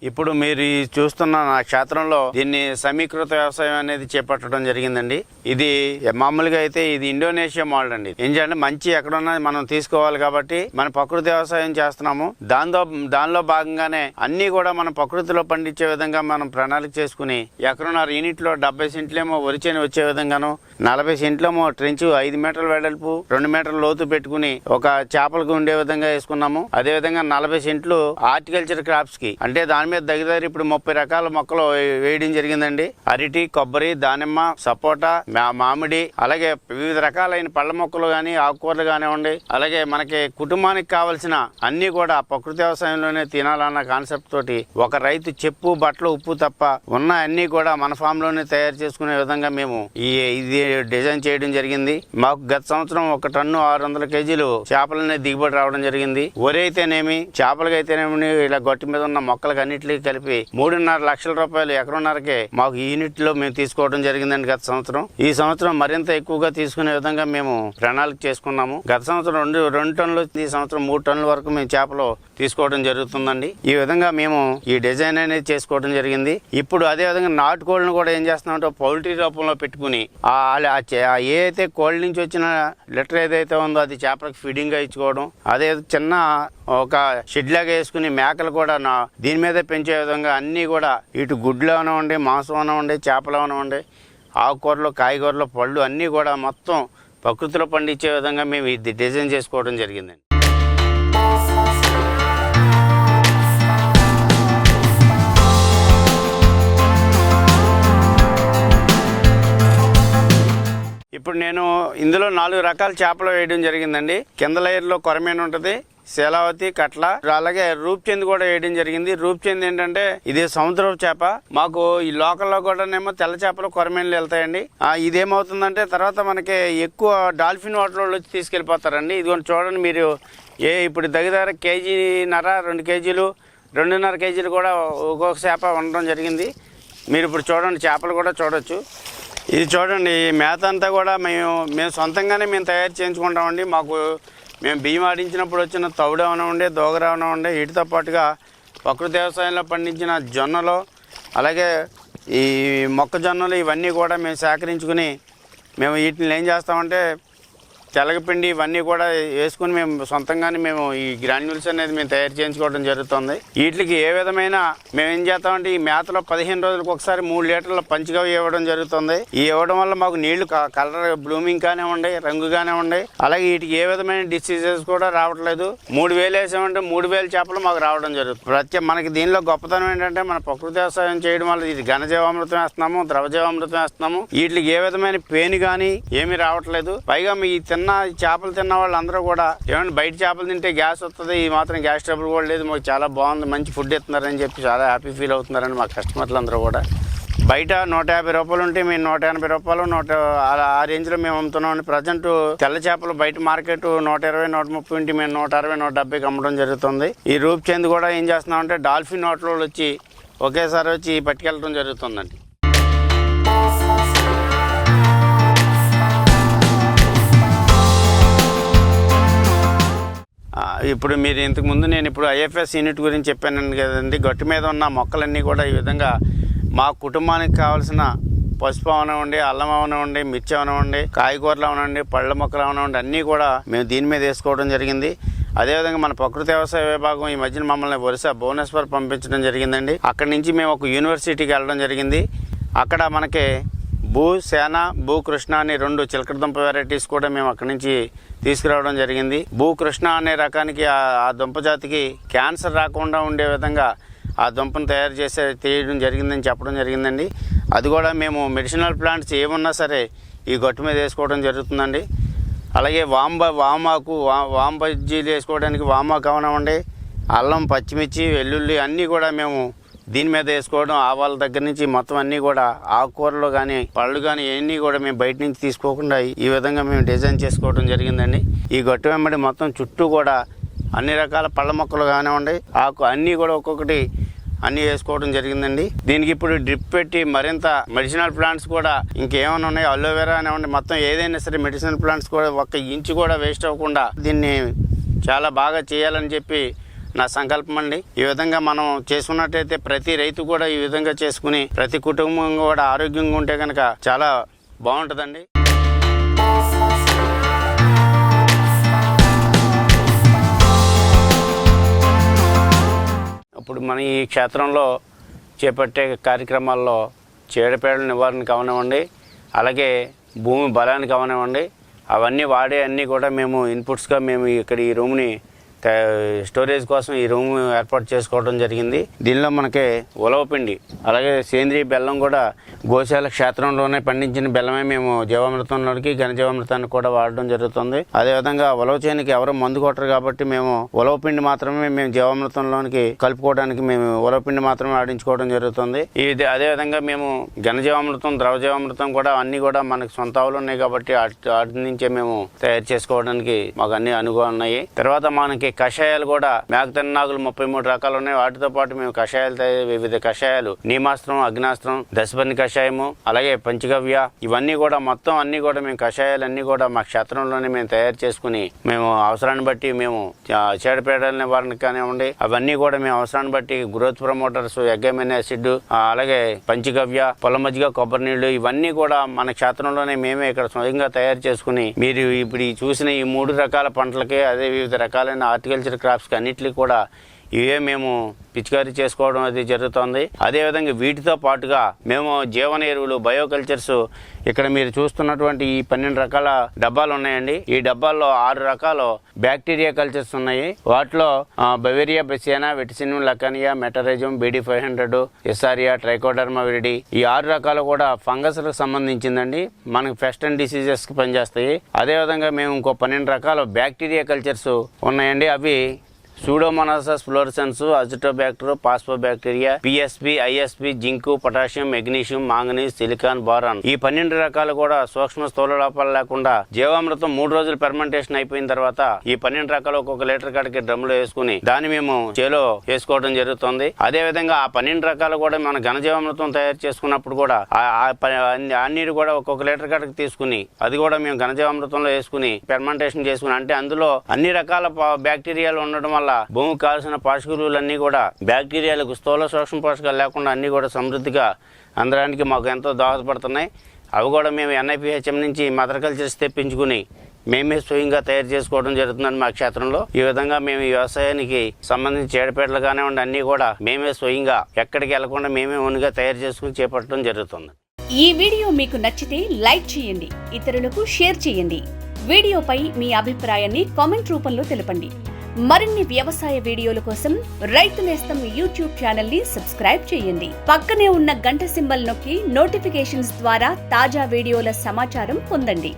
ఇప్పుడు మీరు చూస్తున్న నా క్షేత్రంలో దీన్ని సమీకృత వ్యవసాయం అనేది చేపట్టడం జరిగిందండి. ఇది మామూలుగా అయితే ఇది ఇండోనేషియా మోడల్ అండి. ఏంటంటే మంచి ఎక్కడున్నా మనం తీసుకోవాలి కాబట్టి మన ప్రకృతి వ్యవసాయం చేస్తున్నాము. దానిలో భాగంగానే అన్ని కూడా మనం ప్రకృతిలో పండించే విధంగా మనం ప్రణాళిక చేసుకుని ఎక్కడున్న యూనిట్ లో 70 సెంట్లేమో వరిచేని వచ్చే విధంగాను 40 సెంట్లేమో ట్రెంచ్ 5 మీటర్ల వెడల్పు 2 మీటర్ల లోతు పెట్టుకుని ఒక చేపలకు ఉండే విధంగా వేసుకున్నాము. అదే విధంగా 40 సెంట్లు హార్టికల్చర్ క్రాప్స్ కి అంటే దాని మీద దగ్గర ఇప్పుడు 30 రకాల మొక్కలు వేయడం జరిగిందండి. అరటి, కొబ్బరి, దానిమ్మ, సపోటా, మామిడి, అలాగే వివిధ రకాలైన పళ్ళ మొక్కలు గాని ఆకుకూరలు కానివ్వండి, అలాగే మనకి కుటుంబానికి కావాల్సిన అన్ని కూడా ప్రకృతి వ్యవసాయంలోనే తినాలన్న కాన్సెప్ట్ తోటి ఒక రైతు చెప్పు, బట్టలు, ఉప్పు తప్ప ఉన్న అన్ని కూడా మన ఫామ్ లోనే తయారు చేసుకునే విధంగా మేము ఇది డిజైన్ చేయడం జరిగింది. మాకు గత సంవత్సరం 1 టన్ను 600 కేజీలు చేపలనే దిగుబడి రావడం జరిగింది. వరి అయితేనేమి, చేపలకి అయితేనేమి, ఇలా గట్టి మీద ఉన్న మొక్కలకి అన్నిటికీ కలిపి 3.5 లక్షల రూపాయలు ఎకరన్నరకే మాకు యూనిట్ లో మేము తీసుకోవడం జరిగిందండి గత సంవత్సరం. ఈ సంవత్సరం మరింత ఎక్కువగా తీసుకునే విధంగా మేము ప్రణాళిక చేసుకున్నాము. గత సంవత్సరం 2 టన్నులు, ఈ సంవత్సరం 3 టన్నుల వరకు మేము చేపలు తీసుకోవడం జరుగుతుందండి. ఈ విధంగా మేము ఈ డిజైన్ అనేది చేసుకోవడం జరిగింది. ఇప్పుడు అదే విధంగా నాటుకోళ్ళను కూడా ఏం చేస్తున్నామంటే పౌల్ట్రీ రూపంలో పెట్టుకుని ఏ అయితే కోళ్ళ నుంచి వచ్చిన లిటర్ ఏదైతే ఉందో అది చేపలకు ఫీడింగ్ గా ఇచ్చుకోవడం, అదే చిన్న ఒక షెడ్ లాగా వేసుకుని మేకలు కూడా దీని మీద పెంచే విధంగా అన్నీ కూడా ఇటు గుడ్లు అవనివ్వండి, మాంసం అవనివ్వండి, చేపలు అవనివ్వండి, ఆకుకూరలు, కాయగూరలు, పళ్ళు అన్నీ కూడా మొత్తం ప్రకృతిలో పండించే విధంగా మేము ఇది డిజైన్ చేసుకోవడం జరిగిందండి. ఇప్పుడు నేను ఇందులో 4 రకాల చేపలు వేయడం జరిగిందండి. కింద లేయర్లో కొరమేను ఉంటుంది, శీలావతి, కట్ల, అలాగే రూప్చంద్ కూడా వేయడం జరిగింది. రూప్చంద్ ఏంటంటే ఇది సముద్రపు చేప. మాకు ఈ లోకల్లో కూడానేమో తెల్ల చేపలు, కొరమేన్లు వెళ్తాయండి. ఇదేమవుతుందంటే తర్వాత మనకి ఎక్కువ డాల్ఫిన్ వాటర్ వచ్చి తీసుకెళ్లిపోతారండి. ఇది చూడండి మీరు, ఇప్పుడు దగ్గర కేజీన్నర, 2 కేజీలు, 2.5 కేజీలు కూడా ఒక్కొక్క చేప ఉండడం జరిగింది. మీరు ఇప్పుడు చూడండి, చేపలు కూడా చూడొచ్చు. ఇది చూడండి, ఈ మేత అంతా కూడా మేము సొంతంగానే మేము తయారు చేయించుకుంటామండి. మేము బియ్యం ఆడించినప్పుడు వచ్చిన తౌడు అవనివ్వండి, దోగర అవనివ్వండి, వీటితో పాటుగా ప్రకృతి వ్యవసాయంలో పండించిన జొన్నలు, అలాగే ఈ మొక్కజొన్నలు, ఇవన్నీ కూడా మేము సేకరించుకుని మేము వీటిని ఏం చేస్తామంటే తెలగపిండి ఇవన్నీ కూడా వేసుకుని మేము సొంతంగానే మేము ఈ గ్రాన్యూల్స్ అనేది మేము తయారు చేయించుకోవడం జరుగుతుంది. వీటికి ఏ విధమైన మేము ఏం చేస్తామంటే ఈ మేతలో 15 రోజులకు ఒకసారి 3 లీటర్ల పంచిగా ఇవ్వడం జరుగుతుంది. ఈ ఇవ్వడం వల్ల మాకు నీళ్లు కలర్ బ్లూమింగ్ కానివ్వండి, రంగుగానే ఉండే, అలాగే వీటికి ఏ విధమైన డిసీజెస్ కూడా రావట్లేదు. 3000 వేసామంటే 3000 చేపలు మాకు రావడం జరుగుతుంది. మనకి దీనిలో గొప్పతనం ఏంటంటే మన ప్రకృతి వ్యవసాయం చేయడం వల్ల ఇది ఘనజీవామృతం వేస్తున్నాము, ద్రవజీవామృతం వేస్తున్నాము. వీటికి ఏ విధమైన పెయిన్ కానీ ఏమీ రావట్లేదు. పైగా మీ చేపలు తిన్న వాళ్ళందరూ కూడా ఏమంటే బయట చేపలు తింటే గ్యాస్ వస్తుంది, ఈ మాత్రం గ్యాస్ ట్రబుల్ కూడా లేదు, మాకు చాలా బాగుంది, మంచి ఫుడ్ ఇస్తున్నారని చెప్పి చాలా హ్యాపీ ఫీల్ అవుతున్నారని మా కస్టమర్లు అందరూ కూడా. బయట 150 రూపాయలు ఉంటే మేము 180 రూపాయలు ఆ రేంజ్లో మేము అమ్ముతున్నాం. ప్రజెంట్ తెల్ల చేపలు బయట మార్కెట్ 120, 130 ఉంటే మేము 160, 170కి అమ్మడం jరుగుతుంది. ఈ రూప్చంద్ కూడా ఏం చేస్తున్నామంటే డాల్ఫిన్ వాటర్లో వచ్చి ఒకేసారి వచ్చి పట్టుకెళ్ళడం జరుగుతుందండి. ఇప్పుడు మీరు ఇంతకుముందు నేను ఇప్పుడు ఐఎఫ్ఎస్ యూనిట్ గురించి చెప్పాను కదండి. గట్టు మీద ఉన్న మొక్కలన్నీ కూడా ఈ విధంగా మా కుటుంబానికి కావాల్సిన పసుపు అవనివ్వండి, అల్లం అవనివ్వండి, మిర్చి అవనివ్వండి, కాయగూరలు అవనివ్వండి, పళ్ళ మొక్కలు అవనివ్వండి అన్నీ కూడా మేము దీని మీద వేసుకోవడం జరిగింది. అదేవిధంగా మన ప్రకృతి వ్యవసాయ విభాగం ఈ మధ్యన మమ్మల్ని ఒరిస్సా భువనేశ్వర్ పంపించడం జరిగిందండి. అక్కడి నుంచి మేము ఒక యూనివర్సిటీకి వెళ్ళడం జరిగింది. అక్కడ మనకి భూసేన, భూకృష్ణ అనే 2 చిలకడ దుంప వెరైటీస్ కూడా మేము అక్కడి నుంచి తీసుకురావడం జరిగింది. భూకృష్ణ అనే రకానికి ఆ దుంప జాతికి క్యాన్సర్ రాకుండా ఉండే విధంగా ఆ దుంపను తీయడం జరిగిందని చెప్పడం జరిగిందండి. అది కూడా మేము మెడిసినల్ ప్లాంట్స్ ఏమున్నా సరే ఈ గట్టు మీద వేసుకోవడం జరుగుతుందండి. అలాగే వామ బజ్జీలు వేసుకోవడానికి వామాకు అవనివ్వండి, అల్లం, పచ్చిమిర్చి, వెల్లుల్లి అన్నీ కూడా మేము దీని మీద వేసుకోవడం, ఆవాల దగ్గర నుంచి మొత్తం అన్నీ కూడా ఆకుకూరలు కానీ పళ్ళు కానీ ఇవన్నీ కూడా మేము బయట నుంచి తీసుకోకుండా ఈ విధంగా మేము డిజైన్ చేసుకోవడం జరిగిందండి. ఈ గట్టు వెంబడి మొత్తం చుట్టూ కూడా అన్ని రకాల పళ్ళ మొక్కలు కానివ్వండి, ఆకు అన్నీ కూడా ఒక్కొక్కటి అన్నీ వేసుకోవడం జరిగిందండి. దీనికి ఇప్పుడు డ్రిప్ పెట్టి మరింత మెడిసినల్ ప్లాంట్స్ కూడా ఇంకేమైనా ఉన్నాయి, అలోవెరా అనివ్వండి, మొత్తం ఏదైనా సరే మెడిసినల్ ప్లాంట్స్ కూడా 1 ఇంచు కూడా వేస్ట్ అవ్వకుండా దీన్ని చాలా బాగా చేయాలని చెప్పి నా సంకల్పం అండి. ఈ విధంగా మనం చేసుకున్నట్టయితే ప్రతి రైతు కూడా ఈ విధంగా చేసుకుని ప్రతి కుటుంబం కూడా ఆరోగ్యంగా ఉంటే కనుక చాలా బాగుంటుందండి. ఇప్పుడు మన ఈ క్షేత్రంలో చేపట్టే కార్యక్రమాల్లో చీడపీడల నివారణకు అవనివ్వండి, అలాగే భూమి బలానికి అవనివ్వండి, అవన్నీ వాడే అన్నీ కూడా మేము ఇన్పుట్స్గా మేము ఇక్కడ ఈ రూమ్ని స్టోరేజ్ కోసం ఈ రూమ్ ఏర్పాటు చేసుకోవడం జరిగింది. దీనిలో మనకి ఉలవపిండి అలాగే సేంద్రీయ బెల్లం కూడా గోశాల క్షేత్రంలోనే పండించిన బెల్లమే మేము జీవామృతంలోనికి ఘనజీవామృతాన్ని కూడా వాడడం జరుగుతుంది. అదేవిధంగా ఉలవ చేనికి ఎవరు మందు కొట్టరు కాబట్టి మేము ఉలవపిండి మాత్రమే మేము జీవామృతంలోనికి కలుపుకోవడానికి మేము ఉలవపిండి మాత్రమే ఆడించుకోవడం జరుగుతుంది. అదేవిధంగా మేము ఘనజీవామృతం, ద్రవజీవామృతం కూడా అన్ని కూడా మనకు సొంత ఆవులు ఉన్నాయి కాబట్టి వాటి నుంచే మేము తయారు చేసుకోవడానికి మాకు అన్ని అనుభవం ఉన్నాయి. తర్వాత మనకి కషాయాలు కూడా మేకతన్నాగులు 33 రకాలు ఉన్నాయి. వాటితో పాటు మేము కషాయాలు వివిధ కషాయాలు, నీమాస్త్రం, అగ్నాస్త్రం, దశపర్ణి కషాయము, అలాగే పంచగవ్య, ఇవన్నీ కూడా మొత్తం అన్ని కూడా మేము కషాయాలు అన్ని కూడా మా క్షేత్రంలోనే మేము తయారు చేసుకుని మేము అవసరాన్ని బట్టి మేము చీడపీడల నివారణకు కానివ్వండి అవన్నీ కూడా మేము అవసరాన్ని బట్టి గ్రోత్ ప్రమోటర్స్, ఎగ్గమైన్ యాసిడ్, అలాగే పంచగవ్య, పొల మజ్జిగ, కొబ్బరి నీళ్లు ఇవన్నీ కూడా మన క్షేత్రంలోనే మేమే ఇక్కడ స్వయంగా తయారు చేసుకుని మీరు ఇప్పుడు చూసిన ఈ 3 రకాల పంటలకి అదే వివిధ రకాలైన హార్టికల్చర్ క్రాప్స్కి అన్నిటికీ కూడా ఇవే మేము పిచికారీ చేసుకోవడం అది జరుగుతుంది. అదేవిధంగా వీటితో పాటుగా మేము జీవన ఎరువులు, బయోకల్చర్స్ ఇక్కడ మీరు చూస్తున్నటువంటి ఈ 12 రకాల డబ్బాలు ఉన్నాయండి. ఈ డబ్బాల్లో 6 రకాల బ్యాక్టీరియా కల్చర్స్ ఉన్నాయి. వాటిలో Beauveria bassiana, Verticillium lecanii, Metarhizium, BD 500, Isaria, Trichoderma viride, ఈ 6 రకాలు కూడా ఫంగస్లకు సంబంధించిందండి. మనకి పెస్ట్ అండ్ డిసీజెస్కి పనిచేస్తాయి. అదేవిధంగా మేము ఇంకో 12 రకాల బ్యాక్టీరియా కల్చర్స్ ఉన్నాయండి. అవి Pseudomonas fluorescens, Azotobacter, phosphobacteria, PSP, ISP, zinc, potassium, magnesium, manganese, silicon, boron, ఈ 12 రకాలు కూడా సూక్ష్మ స్థూల లోపాలు లేకుండా జీవామృతం 3 రోజులు ఫెర్మెంటేషన్ అయిపోయిన తర్వాత ఈ 12 రకాలు ఒక్కొక్క లీటర్ కాడికి డ్రమ్లో వేసుకుని దాన్ని మేము చేలో వేసుకోవడం జరుగుతుంది. అదే విధంగా ఆ 12 రకాలు కూడా మన ఘనజీవామృతం తయారు చేసుకున్నప్పుడు కూడా ఆ నీరు కూడా ఒక్కొక్క లీటర్ కాడికి తీసుకుని అది కూడా మేము ఘనజీవామృతంలో వేసుకుని ఫెర్మెంటేషన్ చేసుకుని, అంటే అందులో అన్ని రకాల బ్యాక్టీరియాలు ఉండడం వల్ల భూమికి కావాల్సిన పోషకాలన్నీ కూడా బ్యాక్టీరియాలకు, స్థూల సూక్ష్మ పోషకాలు లేకుండా అన్ని కూడా సమృద్ధిగా అందడానికి మాకు ఎంతో దోహదపడుతున్నాయి. అవి కూడా మేము NIPHM నుంచి మదర్ కల్చర్స్ తెప్పించుకుని మేమే స్వయంగా తయారు చేసుకోవడం జరుగుతుందని మా క్షేత్రంలో. ఈ విధంగా మేము ఈ వ్యవసాయానికి సంబంధించి చీడపీడలు కానివ్వండి అన్ని కూడా మేమే స్వయంగా ఎక్కడికి వెళ్లకుండా మేమే ఓన్గా తయారు చేసుకుని చేపట్టడం జరుగుతుంది. ఈ వీడియో మీకు నచ్చితే లైక్ చేయండి, ఇతరులకు షేర్ చేయండి. వీడియోపై మీ అభిప్రాయాన్ని కామెంట్ రూపంలో తెలపండి. మరిన్ని వ్యవసాయ వీడియోల కోసం రైతు నేస్తం యూట్యూబ్ ఛానల్ ని సబ్స్క్రైబ్ చేయండి. పక్కనే ఉన్న గంట సింబల్ నొక్కి నోటిఫికేషన్స్ ద్వారా తాజా వీడియోల సమాచారం పొందండి.